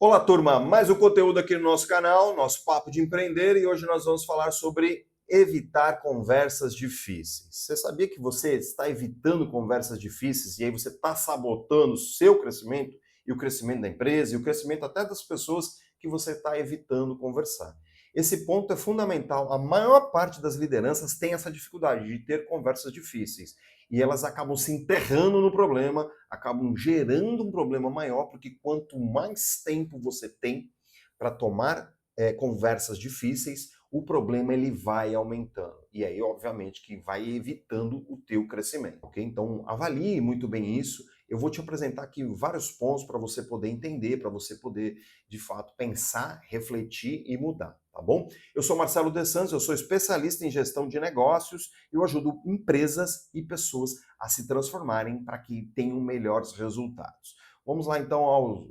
Olá, turma! Mais um conteúdo aqui no nosso canal, nosso Papo de Empreender, e hoje nós vamos falar sobre evitar conversas difíceis. Você sabia que você está evitando conversas difíceis e aí você está sabotando o seu crescimento e o crescimento da empresa e o crescimento até das pessoas que você está evitando conversar? Esse ponto é fundamental. A maior parte das lideranças tem essa dificuldade de ter conversas difíceis e elas acabam se enterrando no problema, acabam gerando um problema maior, porque quanto mais tempo você tem para tomar conversas difíceis, o problema ele vai aumentando. E aí, obviamente, que vai evitando o teu crescimento, ok? Então, avalie muito bem isso. Eu vou te apresentar aqui vários pontos para você poder entender, para você poder, de fato, pensar, refletir e mudar, tá bom? Eu sou Marcelo De Santos, eu sou especialista em gestão de negócios e eu ajudo empresas e pessoas a se transformarem para que tenham melhores resultados. Vamos lá então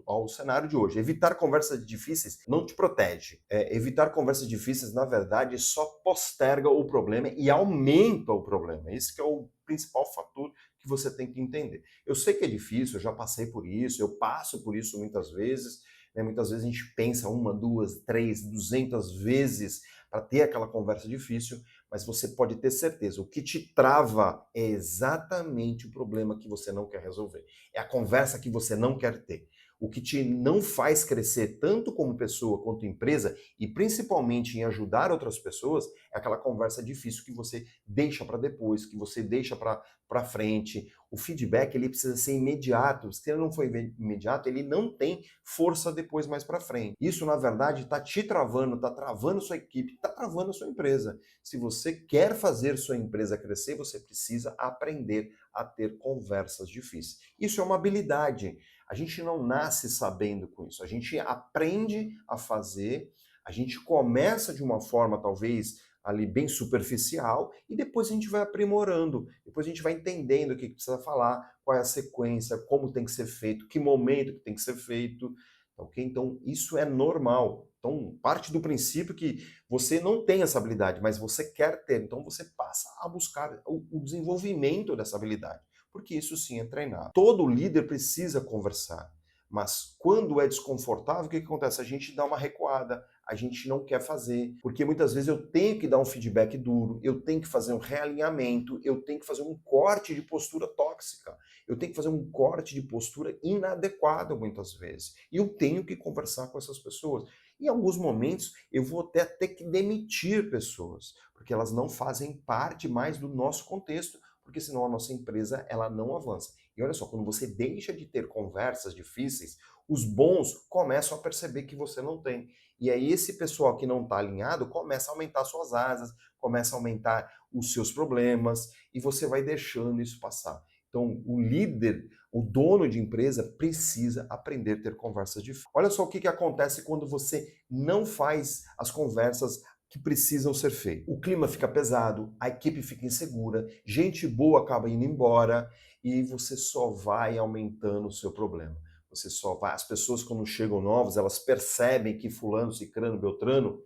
ao cenário de hoje. Evitar conversas difíceis não te protege. Evitar conversas difíceis, na verdade, só posterga o problema e aumenta o problema. Esse que é o principal fator que você tem que entender. Eu sei que é difícil, eu já passei por isso, eu passo por isso muitas vezes. Muitas vezes a gente pensa uma, duas, três, 200 vezes para ter aquela conversa difícil, mas você pode ter certeza, o que te trava é exatamente o problema que você não quer resolver. É a conversa que você não quer ter. O que te não faz crescer tanto como pessoa quanto empresa, e principalmente em ajudar outras pessoas, é aquela conversa difícil que você deixa para depois, que você deixa para frente. O feedback ele precisa ser imediato. Se ele não for imediato, ele não tem força depois mais para frente. Isso, na verdade, está te travando, está travando sua equipe, está travando a sua empresa. Se você quer fazer sua empresa crescer, você precisa aprender a ter conversas difíceis. Isso é uma habilidade. A gente não nasce sabendo com isso. A gente aprende a fazer, a gente começa de uma forma talvez ali bem superficial e depois a gente vai aprimorando, depois a gente vai entendendo o que precisa falar, qual é a sequência, como tem que ser feito, que momento que tem que ser feito, ok? Então isso é normal. Então parte do princípio que você não tem essa habilidade, mas você quer ter, então você passa a buscar o desenvolvimento dessa habilidade, porque isso sim é treinado. Todo líder precisa conversar, mas quando é desconfortável, o que acontece? A gente dá uma recuada, a gente não quer fazer, porque muitas vezes eu tenho que dar um feedback duro, eu tenho que fazer um realinhamento, eu tenho que fazer um corte de postura tóxica, eu tenho que fazer um corte de postura inadequada muitas vezes, e eu tenho que conversar com essas pessoas. Em alguns momentos eu vou até ter que demitir pessoas, porque elas não fazem parte mais do nosso contexto, porque senão a nossa empresa ela não avança. E olha só, quando você deixa de ter conversas difíceis, os bons começam a perceber que você não tem. E aí esse pessoal que não está alinhado começa a aumentar suas asas, começa a aumentar os seus problemas e você vai deixando isso passar. Então, o líder, o dono de empresa, precisa aprender a ter conversas difíceis. Olha só o que acontece quando você não faz as conversas que precisam ser feitas. O clima fica pesado, a equipe fica insegura, gente boa acaba indo embora e você só vai aumentando o seu problema. Você só vai, as pessoas quando chegam novas, elas percebem que fulano, cicrano, beltrano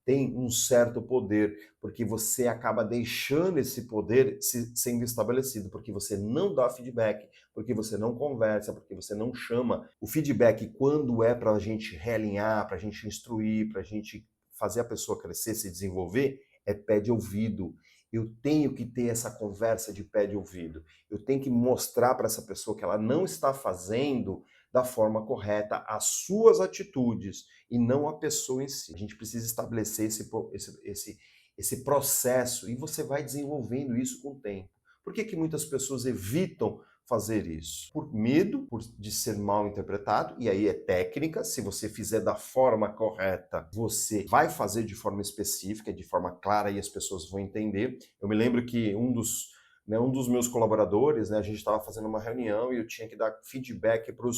tem um certo poder, porque você acaba deixando esse poder sendo estabelecido, porque você não dá feedback, porque você não conversa, porque você não chama. O feedback, quando é para a gente realinhar, para a gente instruir, para a gente fazer a pessoa crescer, se desenvolver, é pé de ouvido. Eu tenho que ter essa conversa de pé de ouvido. Eu tenho que mostrar para essa pessoa que ela não está fazendo da forma correta as suas atitudes e não a pessoa em si. A gente precisa estabelecer esse processo e você vai desenvolvendo isso com o tempo. Por que muitas pessoas evitam fazer isso? Por medo de ser mal interpretado, e aí é técnica, se você fizer da forma correta, você vai fazer de forma específica, de forma clara e as pessoas vão entender. Eu me lembro que um dos meus colaboradores, a gente estava fazendo uma reunião e eu tinha que dar feedback para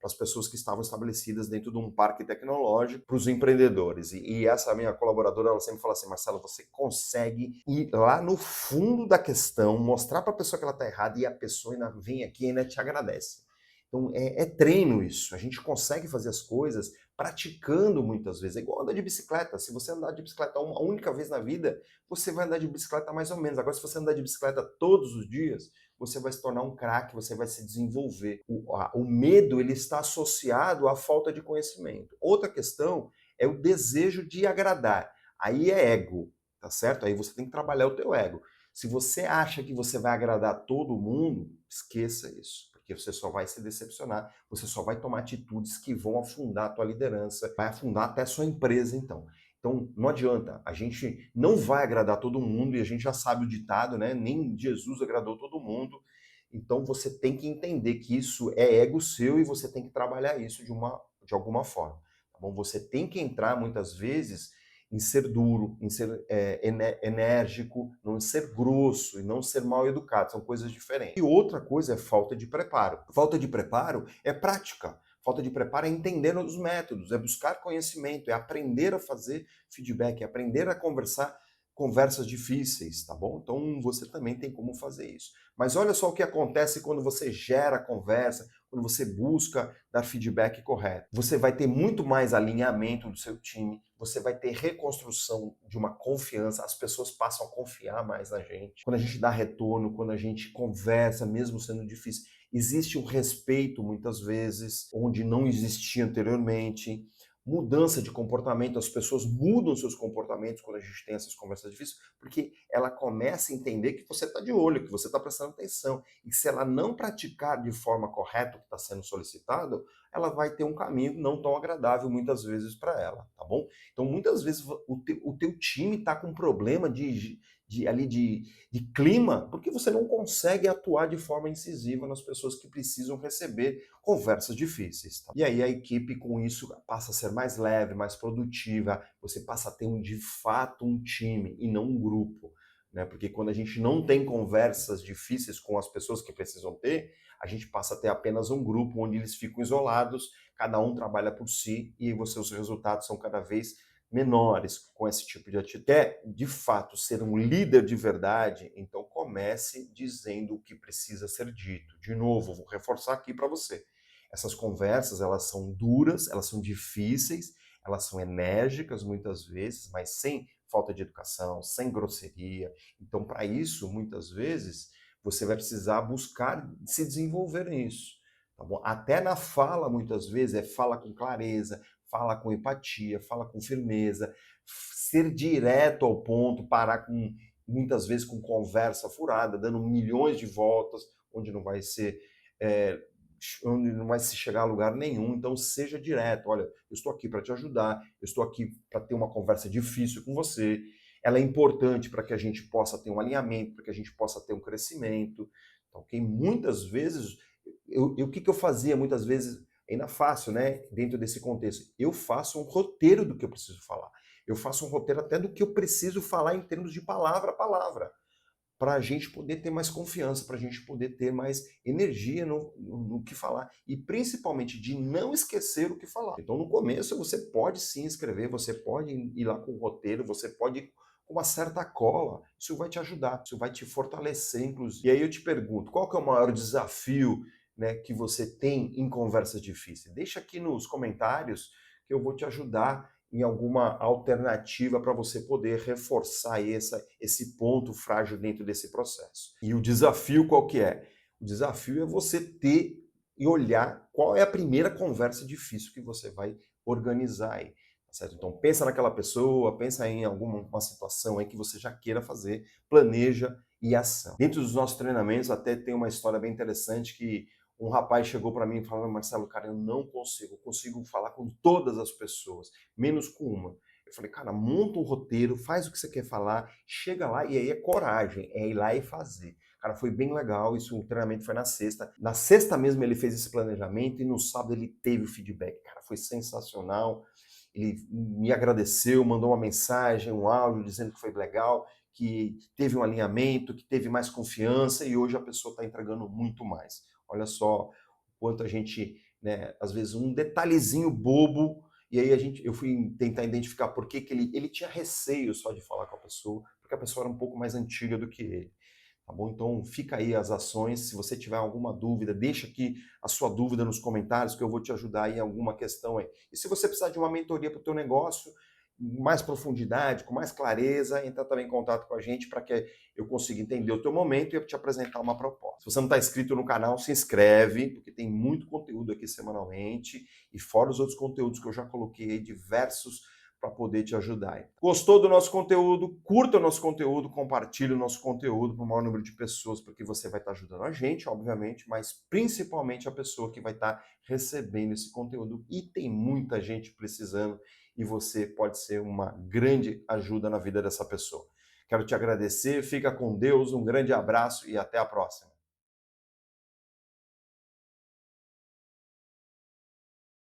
as pessoas que estavam estabelecidas dentro de um parque tecnológico, para os empreendedores. E essa minha colaboradora, ela sempre fala assim, Marcelo, você consegue ir lá no fundo da questão, mostrar para a pessoa que ela está errada e a pessoa ainda vem aqui e ainda te agradece. Então, é treino isso. A gente consegue fazer as coisas praticando muitas vezes. É igual andar de bicicleta. Se você andar de bicicleta uma única vez na vida, você vai andar de bicicleta mais ou menos. Agora, se você andar de bicicleta todos os dias, você vai se tornar um craque, você vai se desenvolver. O medo ele está associado à falta de conhecimento. Outra questão é o desejo de agradar. Aí é ego, tá certo? Aí você tem que trabalhar o teu ego. Se você acha que você vai agradar todo mundo, esqueça isso, porque você só vai se decepcionar, você só vai tomar atitudes que vão afundar a tua liderança, vai afundar até a sua empresa, então. Então, não adianta, a gente não vai agradar todo mundo, e a gente já sabe o ditado, né? Nem Jesus agradou todo mundo. Então, você tem que entender que isso é ego seu e você tem que trabalhar isso de alguma forma. Tá bom? Você tem que entrar, muitas vezes, em ser duro, em ser enérgico, não ser grosso e não ser mal educado. São coisas diferentes. E outra coisa é falta de preparo. Falta de preparo é prática. Falta de preparo é entender os métodos, é buscar conhecimento, é aprender a fazer feedback, é aprender a conversar conversas difíceis, tá bom? Então você também tem como fazer isso. Mas olha só o que acontece quando você gera conversa, quando você busca dar feedback correto. Você vai ter muito mais alinhamento do seu time, você vai ter reconstrução de uma confiança, as pessoas passam a confiar mais na gente. Quando a gente dá retorno, quando a gente conversa, mesmo sendo difícil, existe um respeito, muitas vezes, onde não existia anteriormente. Mudança de comportamento, as pessoas mudam seus comportamentos quando a gente tem essas conversas difíceis, porque ela começa a entender que você está de olho, que você está prestando atenção. E se ela não praticar de forma correta o que está sendo solicitado, ela vai ter um caminho não tão agradável muitas vezes para ela, tá bom? Então, muitas vezes o teu time está com um problema de clima, porque você não consegue atuar de forma incisiva nas pessoas que precisam receber conversas difíceis. Tá? E aí a equipe com isso passa a ser mais leve, mais produtiva, você passa a ter de fato um time e não um grupo. Né? Porque quando a gente não tem conversas difíceis com as pessoas que precisam ter, a gente passa a ter apenas um grupo onde eles ficam isolados, cada um trabalha por si e os resultados são cada vez menores com esse tipo de atitude. Quer, de fato, ser um líder de verdade, então comece dizendo o que precisa ser dito. De novo, vou reforçar aqui para você. Essas conversas, elas são duras, elas são difíceis, elas são enérgicas muitas vezes, mas sem falta de educação, sem grosseria. Então, para isso, muitas vezes, você vai precisar buscar se desenvolver nisso. Tá bom? Até na fala, muitas vezes, é fala com clareza, fala com empatia, fala com firmeza, ser direto ao ponto, parar com muitas vezes com conversa furada, dando milhões de voltas, onde não vai ser onde não vai se chegar a lugar nenhum. Então seja direto. Olha, eu estou aqui para te ajudar, eu estou aqui para ter uma conversa difícil com você. Ela é importante para que a gente possa ter um alinhamento, para que a gente possa ter um crescimento. Então, okay? Muitas vezes, o que eu fazia muitas vezes, ainda faço, né, dentro desse contexto, eu faço um roteiro do que eu preciso falar. Eu faço um roteiro até do que eu preciso falar em termos de palavra a palavra, para a gente poder ter mais confiança, para a gente poder ter mais energia no que falar. E principalmente de não esquecer o que falar. Então, no começo, você pode sim escrever, você pode ir lá com o roteiro, você pode ir com uma certa cola. Isso vai te ajudar, isso vai te fortalecer, inclusive. E aí eu te pergunto, qual que é o maior desafio, né, que você tem em conversas difíceis? Deixa aqui nos comentários que eu vou te ajudar em alguma alternativa para você poder reforçar esse ponto frágil dentro desse processo. E o desafio qual que é? O desafio é você ter e olhar qual é a primeira conversa difícil que você vai organizar aí. Tá certo? Então pensa naquela pessoa, pensa em alguma situação aí que você já queira fazer, planeja e ação. Dentro dos nossos treinamentos até tem uma história bem interessante que um rapaz chegou para mim e falou: Marcelo, cara, eu não consigo, eu consigo falar com todas as pessoas, menos com uma. Eu falei: cara, monta um roteiro, faz o que você quer falar, chega lá, e aí é coragem, é ir lá e fazer. Cara, foi bem legal, isso, o treinamento foi na sexta. Na sexta mesmo ele fez esse planejamento e no sábado ele teve o feedback. Cara, foi sensacional. Ele me agradeceu, mandou uma mensagem, um áudio dizendo que foi legal, que teve um alinhamento, que teve mais confiança e hoje a pessoa está entregando muito mais. Olha só o quanto a gente, né, às vezes um detalhezinho bobo, e aí eu fui tentar identificar por que ele tinha receio só de falar com a pessoa, porque a pessoa era um pouco mais antiga do que ele. tá bom? Então fica aí as ações. Se você tiver alguma dúvida, deixa aqui a sua dúvida nos comentários que eu vou te ajudar em alguma questão aí. E se você precisar de uma mentoria para o teu negócio, mais profundidade, com mais clareza, entra também em contato com a gente para que eu consiga entender o teu momento e eu te apresentar uma proposta. Se você não está inscrito no canal, se inscreve, porque tem muito conteúdo aqui semanalmente e fora os outros conteúdos que eu já coloquei aí, diversos, para poder te ajudar. Gostou do nosso conteúdo? Curta o nosso conteúdo, compartilhe o nosso conteúdo para o maior número de pessoas, porque você vai estar ajudando a gente, obviamente, mas principalmente a pessoa que vai estar recebendo esse conteúdo. E tem muita gente precisando e você pode ser uma grande ajuda na vida dessa pessoa. Quero te agradecer, fica com Deus, um grande abraço e até a próxima.